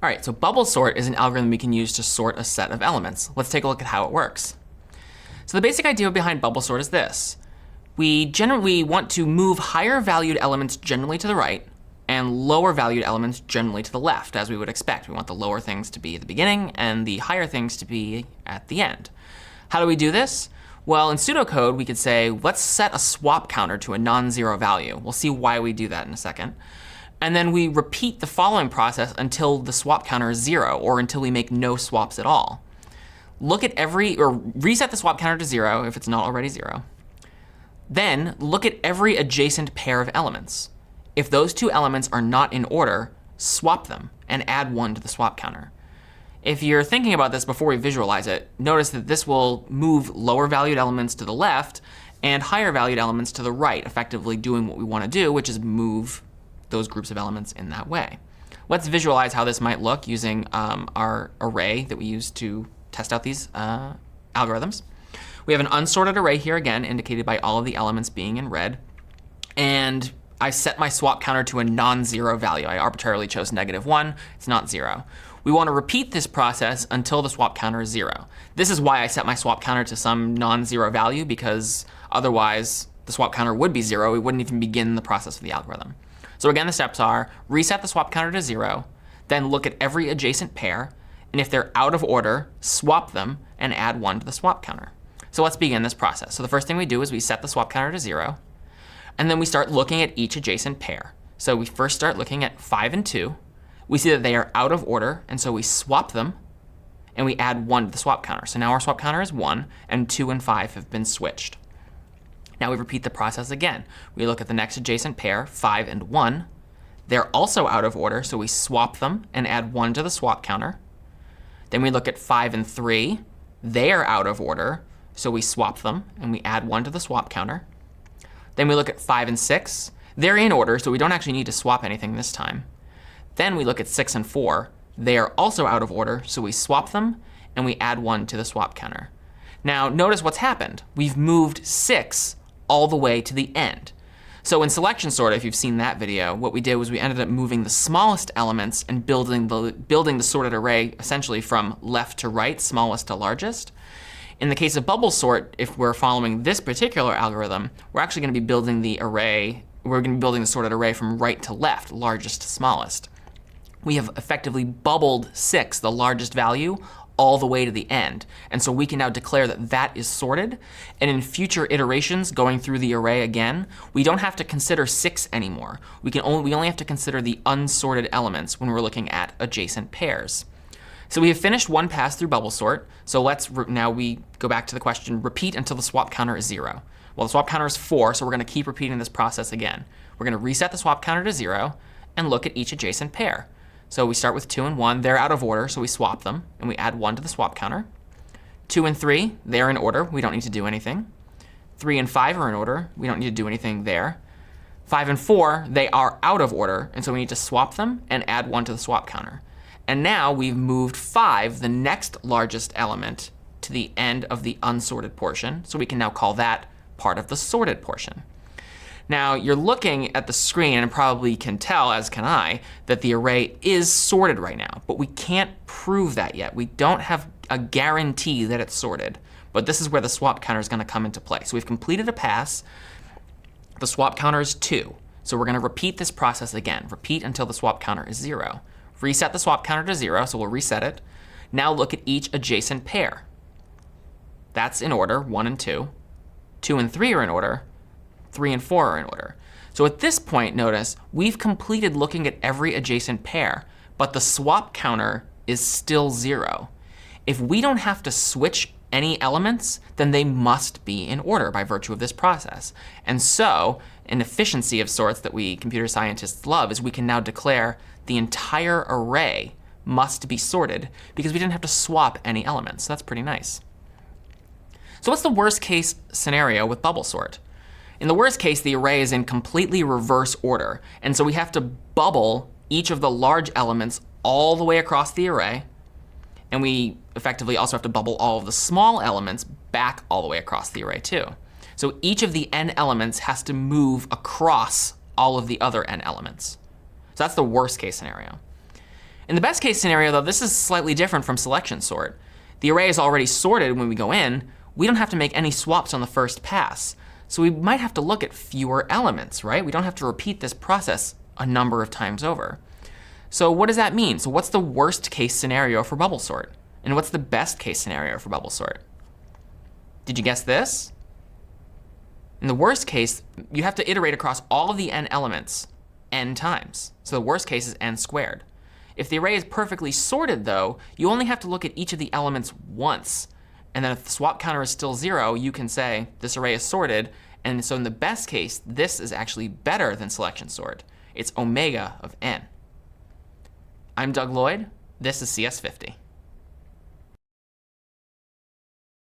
All right, so bubble sort is an algorithm we can use to sort a set of elements. Let's take a look at how it works. So the basic idea behind bubble sort is this. We generally want to move higher valued elements generally to the right and lower valued elements generally to the left, as we would expect. We want the lower things to be at the beginning and the higher things to be at the end. How do we do this? Well, in pseudocode, we could say, let's set a swap counter to a non-zero value. We'll see why we do that in a second. And then we repeat the following process until the swap counter is 0, or until we make no swaps at all. Reset the swap counter to 0 if it's not already 0. Then look at every adjacent pair of elements. If those two elements are not in order, swap them and add 1 to the swap counter. If you're thinking about this before we visualize it, notice that this will move lower valued elements to the left and higher valued elements to the right, effectively doing what we want to do, which is move those groups of elements in that way. Let's visualize how this might look using our array that we use to test out these algorithms. We have an unsorted array here, again, indicated by all of the elements being in red. And I set my swap counter to a non-zero value. I arbitrarily chose -1. It's not 0. We want to repeat this process until the swap counter is 0. This is why I set my swap counter to some non-zero value, because otherwise the swap counter would be 0. We wouldn't even begin the process of the algorithm. So again, the steps are reset the swap counter to 0, then look at every adjacent pair, and if they're out of order, swap them and add 1 to the swap counter. So let's begin this process. So the first thing we do is we set the swap counter to 0, and then we start looking at each adjacent pair. So we first start looking at 5 and 2. We see that they are out of order, and so we swap them, and we add 1 to the swap counter. So now our swap counter is 1, and 2 and 5 have been switched. Now we repeat the process again. We look at the next adjacent pair, 5 and 1. They're also out of order, so we swap them and add 1 to the swap counter. Then we look at 5 and 3. They are out of order, so we swap them and we add 1 to the swap counter. Then we look at 5 and 6. They're in order, so we don't actually need to swap anything this time. Then we look at 6 and 4. They are also out of order, so we swap them and we add 1 to the swap counter. Now notice what's happened. We've moved 6 all the way to the end. So in selection sort, if you've seen that video, what we did was we ended up moving the smallest elements and building the sorted array essentially from left to right, smallest to largest. In the case of bubble sort, if we're following this particular algorithm, we're actually going to be building the sorted array from right to left, largest to smallest. We have effectively bubbled 6, the largest value, all the way to the end. And so we can now declare that that is sorted. And in future iterations going through the array again, we don't have to consider 6 anymore. We only have to consider the unsorted elements when we're looking at adjacent pairs. So we have finished one pass through bubble sort. So now we go back to the question, repeat until the swap counter is 0. Well, the swap counter is 4, so we're going to keep repeating this process again. We're going to reset the swap counter to 0 and look at each adjacent pair. So we start with 2 and 1. They're out of order, so we swap them, and we add 1 to the swap counter. 2 and 3, they're in order. We don't need to do anything. 3 and 5 are in order. We don't need to do anything there. 5 and 4, they are out of order, and so we need to swap them and add 1 to the swap counter. And now we've moved 5, the next largest element, to the end of the unsorted portion. So we can now call that part of the sorted portion. Now, you're looking at the screen and probably can tell, as can I, that the array is sorted right now. But we can't prove that yet. We don't have a guarantee that it's sorted. But this is where the swap counter is going to come into play. So we've completed a pass. The swap counter is 2. So we're going to repeat this process again. Repeat until the swap counter is 0. Reset the swap counter to 0, so we'll reset it. Now look at each adjacent pair. That's in order, 1 and 2. 2 and 3 are in order. 3 and 4 are in order. So at this point, notice, we've completed looking at every adjacent pair, but the swap counter is still 0. If we don't have to switch any elements, then they must be in order by virtue of this process. And so an efficiency of sorts that we computer scientists love is we can now declare the entire array must be sorted because we didn't have to swap any elements. So that's pretty nice. So what's the worst case scenario with bubble sort? In the worst case, the array is in completely reverse order. And so we have to bubble each of the large elements all the way across the array. And we effectively also have to bubble all of the small elements back all the way across the array too. So each of the n elements has to move across all of the other n elements. So that's the worst case scenario. In the best case scenario, though, this is slightly different from selection sort. The array is already sorted when we go in. We don't have to make any swaps on the first pass. So we might have to look at fewer elements, right? We don't have to repeat this process a number of times over. So what does that mean? So what's the worst case scenario for bubble sort? And what's the best case scenario for bubble sort? Did you guess this? In the worst case, you have to iterate across all of the n elements n times. So the worst case is n squared. If the array is perfectly sorted, though, you only have to look at each of the elements once. And then if the swap counter is still 0, you can say this array is sorted. And so in the best case, this is actually better than selection sort. It's omega of n. I'm Doug Lloyd. This is CS50.